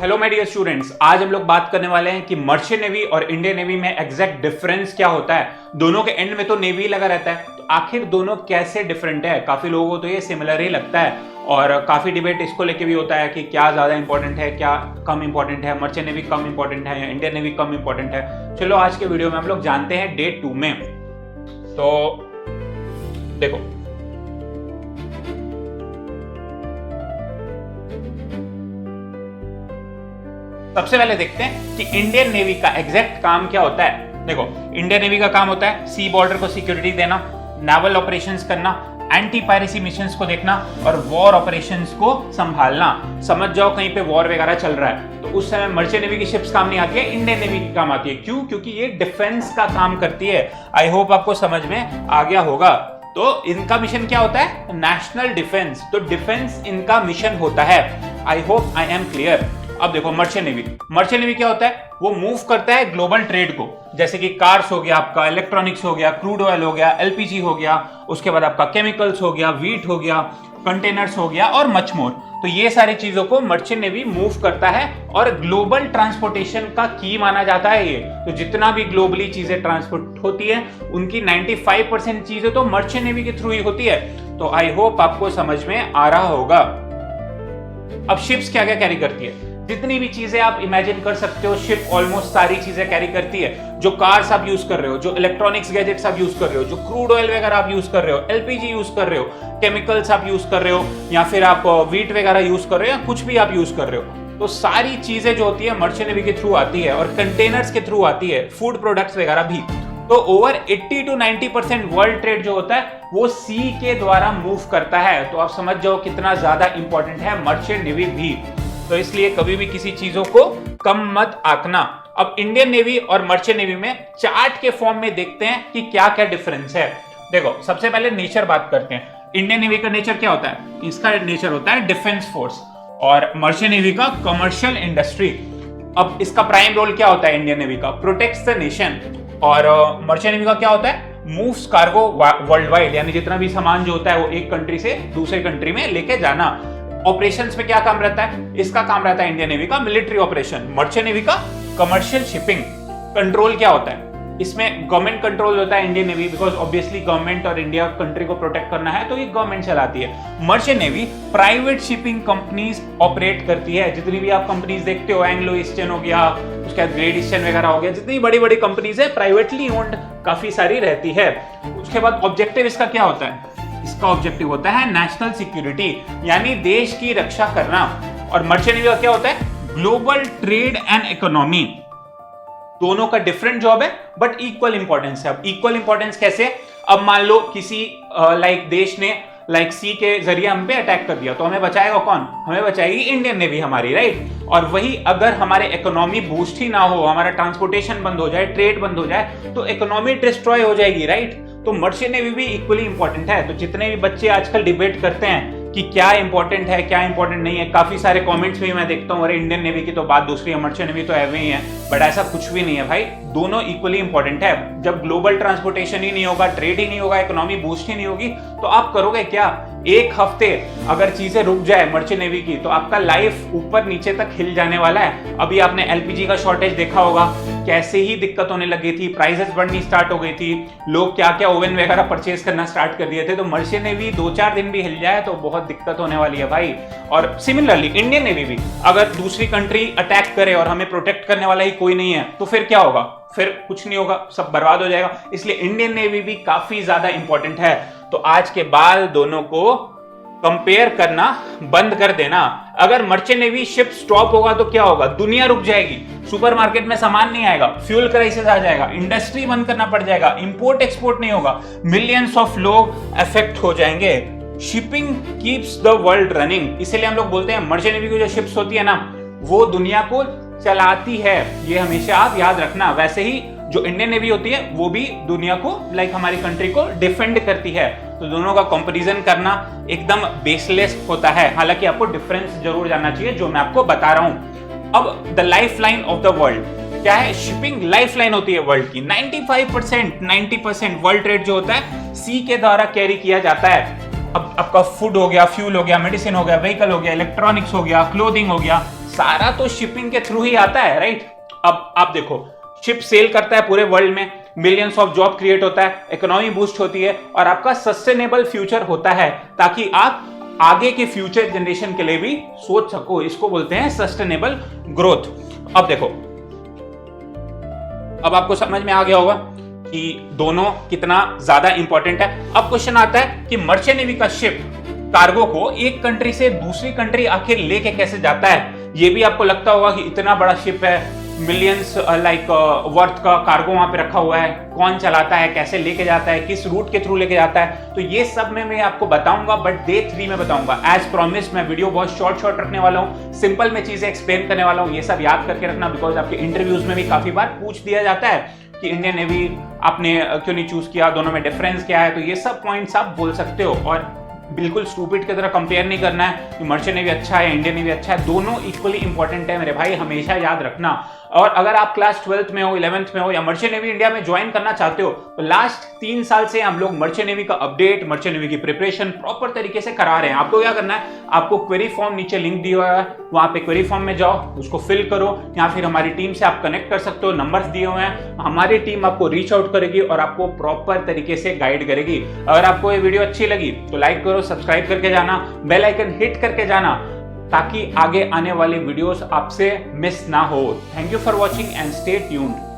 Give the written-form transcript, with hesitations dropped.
Hello my dear students, आज हम लोग बात करने वाले हैं कि मर्चेंट नेवी और इंडियन नेवी में एग्जैक्ट डिफरेंस क्या होता है। दोनों के एंड में तो नेवी लगा रहता है, तो आखिर दोनों कैसे डिफरेंट है। काफी लोगों को तो ये सिमिलर ही लगता है और काफी डिबेट इसको लेके भी होता है कि क्या ज्यादा इंपॉर्टेंट है, क्या कम इंपॉर्टेंट है, मर्चेंट नेवी कम इंपॉर्टेंट है या इंडियन नेवी कम इंपॉर्टेंट है। चलो आज के वीडियो में हम लोग जानते हैं डे 2 में। तो देखो, सबसे पहले देखते हैं कि इंडियन नेवी का एग्जैक्ट काम क्या होता है। देखो, इंडियन नेवी का काम होता है सी बॉर्डर को सिक्योरिटी देना, नेवल ऑपरेशंस करना, एंटी पायरेसी मिशंस को देखना और वॉर ऑपरेशंस को संभालना। समझ जाओ कहीं पे वॉर वगैरह चल रहा है तो उस समय मर्चेंट नेवी की शिप्स काम नहीं आती है, इंडियन नेवी की काम आती है। क्यों? क्योंकि ये डिफेंस का काम करती है। आई होप आपको समझ में आ गया होगा। तो इनका मिशन क्या होता है? National defence. तो डिफेंस इनका मिशन होता है। I hope I am clear. अब देखो, मर्चेंट नेवी क्या होता है? वो मूव करता है ग्लोबल ट्रेड को, जैसे कि कार्स हो गया, आपका इलेक्ट्रॉनिक्स हो गया, क्रूड ऑयल हो गया, एलपीजी हो गया, उसके बाद आपका केमिकल्स हो गया, व्हीट हो गया, कंटेनर्स हो गया और मच मोर। तो ये सारी चीजों को मर्चेंट नेवी मूव करता है और ग्लोबल ट्रांसपोर्टेशन का की माना जाता है ये। तो जितना भी ग्लोबली चीजें ट्रांसपोर्ट होती है उनकी 95% चीजें तो मर्चेंट नेवी के थ्रू ही होती है। तो आई होप आपको समझ में आ रहा होगा। अब शिप्स क्या क्या कैरी करती है? जितनी भी चीजें आप इमेजिन कर सकते हो, शिप ऑलमोस्ट सारी चीजें कैरी करती है। जो कार्स आप यूज कर रहे हो, जो इलेक्ट्रॉनिक्स गैजेट्स आप यूज कर रहे हो, जो क्रूड ऑयल वगैरह आप यूज कर रहे हो, एलपीजी यूज कर रहे हो, केमिकल्स आप यूज कर रहे हो, या फिर आप व्हीट वगैरह यूज कर रहे हो, या कुछ भी आप यूज कर रहे हो, तो सारी चीजें जो होती है मर्चेंट नेवी के थ्रू आती है और कंटेनर्स के थ्रू आती है, फूड प्रोडक्ट्स वगैरह भी। तो ओवर 80 to 90% वर्ल्ड ट्रेड जो होता है वो सी के द्वारा मूव करता है। तो आप समझ जाओ कितना ज्यादा इंपॉर्टेंट है मर्चेंट नेवी भी। तो इसलिए कभी भी किसी चीजों को कम मत आंकना। अब इंडियन नेवी और मर्चेंट नेवी में चार्ट के फॉर्म में देखते हैं कि क्या क्या डिफरेंस है। देखो, सबसे पहले नेचर बात करते हैं। इंडियन नेवी का नेचर क्या होता है? इसका नेचर होता है डिफेंस फोर्स और मर्चेंट नेवी का कमर्शियल इंडस्ट्री। अब इसका प्राइम रोल क्या होता है इंडियन नेवी का? Protects the nation. और मर्चेंट नेवी का क्या होता है? मूव्स कार्गो वर्ल्ड वाइड, यानी जितना भी सामान जो होता है वो एक कंट्री से दूसरे कंट्री में लेके जाना। ऑपरेशंस में क्या काम रहता है? इसका काम रहता है इंडियन नेवी का मिलिट्री ऑपरेशन, मर्चेंट नेवी का कमर्शियल शिपिंग। कंट्रोल क्या होता है? इसमें गवर्नमेंट कंट्रोल होता है Indian navy, because obviously government और इंडिया कंट्री को प्रोटेक्ट करना है तो ये गवर्नमेंट चलाती है। Merchant navy private shipping companies operate करती है। जितनी भी आप कंपनीज देखते हो, एंग्लो ईस्टर्न हो गया, उसके बाद ग्रेट ईस्टर्न वगैरह हो गया, जितनी बड़ी बड़ी कंपनीज है प्राइवेटली ओन्ड काफी सारी रहती है। उसके बाद ऑब्जेक्टिव इसका क्या होता है? इसका ऑब्जेक्टिव होता है नेशनल सिक्योरिटी, यानी देश की रक्षा करना। और मर्चेंट नेवी का क्या होता है? Global trade and economy. दोनों का डिफरेंट जॉब है बट इक्वल इंपॉर्टेंस है। अब इक्वल इंपॉर्टेंस कैसे? अब मान लो किसी देश ने सी के जरिए हम पे अटैक कर दिया, तो हमें बचाएगा कौन? हमें बचाएगी इंडियन नेवी हमारी, राइट। और वही अगर हमारे इकोनॉमी बूस्ट ही ना हो, हमारा ट्रांसपोर्टेशन बंद हो जाए, ट्रेड बंद हो जाए, तो इकोनॉमी डिस्ट्रॉय हो जाएगी, राइट। तो मर्चेंट नेवी भी इक्वली इंपॉर्टेंट है। तो जितने भी बच्चे आजकल डिबेट करते हैं कि क्या इंपॉर्टेंट है क्या इंपॉर्टेंट नहीं है, काफी सारे कमेंट्स भी मैं देखता हूँ, अरे इंडियन नेवी की तो बात दूसरी है, मर्चेंट नेवी तो एवे ही है। बट ऐसा कुछ भी नहीं है भाई, दोनों इक्वली इंपॉर्टेंट है। जब ग्लोबल ट्रांसपोर्टेशन ही नहीं होगा, ट्रेड ही नहीं होगा, इकोनॉमी बूस्ट ही नहीं होगी, तो आप करोगे क्या? एक हफ्ते अगर चीजें रुक जाए मर्चेंट नेवी की तो आपका लाइफ ऊपर नीचे तक हिल जाने वाला है। अभी आपने एलपीजी का शॉर्टेज देखा होगा, कैसे ही दिक्कत होने लगी थी, प्राइसेस बढ़नी स्टार्ट हो गई थी, लोग क्या क्या ओवन वगैरह परचेज करना स्टार्ट कर दिए थे। तो मर्चेंट नेवी 2-4 दिन भी हिल जाए तो बहुत दिक्कत होने वाली है भाई। और सिमिलरली इंडियन नेवी भी अगर दूसरी कंट्री अटैक करे और हमें प्रोटेक्ट करने वाला ही कोई नहीं है तो फिर क्या होगा? फिर कुछ नहीं होगा, सब बर्बाद हो जाएगा। इसलिए इंडियन नेवी भी काफी ज्यादा इंपॉर्टेंट है। तो आज के बाद दोनों को कंपेयर करना बंद कर देना। अगर मर्चेंट नेवी शिप स्टॉप होगा तो क्या होगा? दुनिया रुक जाएगी, सुपरमार्केट में सामान नहीं आएगा, फ्यूल क्राइसिस आ जाएगा, इंडस्ट्री बंद करना पड़ जाएगा, इंपोर्ट एक्सपोर्ट नहीं होगा, मिलियंस ऑफ लोग अफेक्ट हो जाएंगे। Shipping keeps the world running, इसलिए हम लोग बोलते हैं मर्चेंट नेवी की जो शिप्स होती है ना, वो दुनिया को चलाती है। ये हमेशा आप याद रखना। वैसे ही जो इंडियन नेवी होती है वो भी दुनिया को, हमारी कंट्री को डिफेंड करती है। तो दोनों का कंपैरिजन करना एकदम बेसलेस होता है। हालांकि आपको डिफरेंस जरूर जानना चाहिए जो मैं आपको बता रहा हूं। अब the life line of the world क्या है? शिपिंग लाइफ लाइन होती है वर्ल्ड की। 90% वर्ल्ड ट्रेड जो होता है सी के द्वारा कैरी किया जाता है। अब आपका फूड हो गया, फ्यूल हो गया, मेडिसिन हो गया, व्हीकल हो गया, इलेक्ट्रॉनिक्स हो गया, क्लोथिंग हो गया, सारा तो शिपिंग के थ्रू ही आता है, राइट। अब आप देखो, शिप सेल करता है पूरे वर्ल्ड में, मिलियंस ऑफ जॉब क्रिएट होता है, इकोनॉमी बूस्ट होती है और आपका सस्टेनेबल फ्यूचर होता है, ताकि आप आगे के फ्यूचर जनरेशन के लिए भी सोच सको। इसको बोलते हैं सस्टेनेबल ग्रोथ। अब देखो, अब आपको समझ में आ गया होगा कि दोनों कितना ज्यादा इंपॉर्टेंट है। अब क्वेश्चन आता है कि मर्चेंट नेवी का शिप कार्गो को एक कंट्री से दूसरी कंट्री आखिर लेके कैसे जाता है। ये भी आपको लगता होगा कि इतना बड़ा शिप है, मिलियंस वर्थ का कार्गो वहां पे रखा हुआ है, कौन चलाता है, कैसे लेके जाता है, किस रूट के थ्रू लेके जाता है। तो ये सब में मैं आपको बताऊंगा, बट डे 3 में बताऊंगा। एज प्रॉमिस मैं वीडियो बहुत शॉर्ट रखने वाला हूँ, सिंपल में चीजें एक्सप्लेन करने वाला हूँ। ये सब याद करके रखना, बिकॉज आपके इंटरव्यूज में भी काफी बार पूछ दिया जाता है कि इंडियन नेवी आपने क्यों नहीं चूज किया, दोनों में डिफरेंस क्या है। तो ये सब पॉइंट्स आप बोल सकते हो और बिल्कुल स्टूपिड की तरह कंपेयर नहीं करना है कि मर्चेंट नेवी अच्छा है, इंडियन नेवी अच्छा है। दोनों इक्वली इंपॉर्टेंट है मेरे भाई, हमेशा याद रखना। और अगर आप क्लास 12th में हो, 11th में हो या मर्चेंट नेवी इंडिया में ज्वाइन करना चाहते हो, तो लास्ट 3 साल से हम लोग मर्चेंट नेवी का अपडेट, मर्चेंट नेवी की प्रिपरेशन प्रॉपर तरीके से करा रहे हैं। आपको क्या करना है, आपको क्वेरी फॉर्म नीचे लिंक दिया हुआ है, वहां पे क्वेरी फॉर्म में जाओ, उसको फिल करो, या फिर हमारी टीम से आप कनेक्ट कर सकते हो। नंबर्स दिए हुए हैं, हमारी टीम आपको रीच आउट करेगी और आपको प्रॉपर तरीके से गाइड करेगी। अगर आपको ये वीडियो अच्छी लगी तो लाइक करो, सब्सक्राइब करके जाना, बेल आइकन हिट करके जाना, ताकि आगे आने वाले वीडियोस आपसे मिस ना हो। Thank you for watching and stay tuned.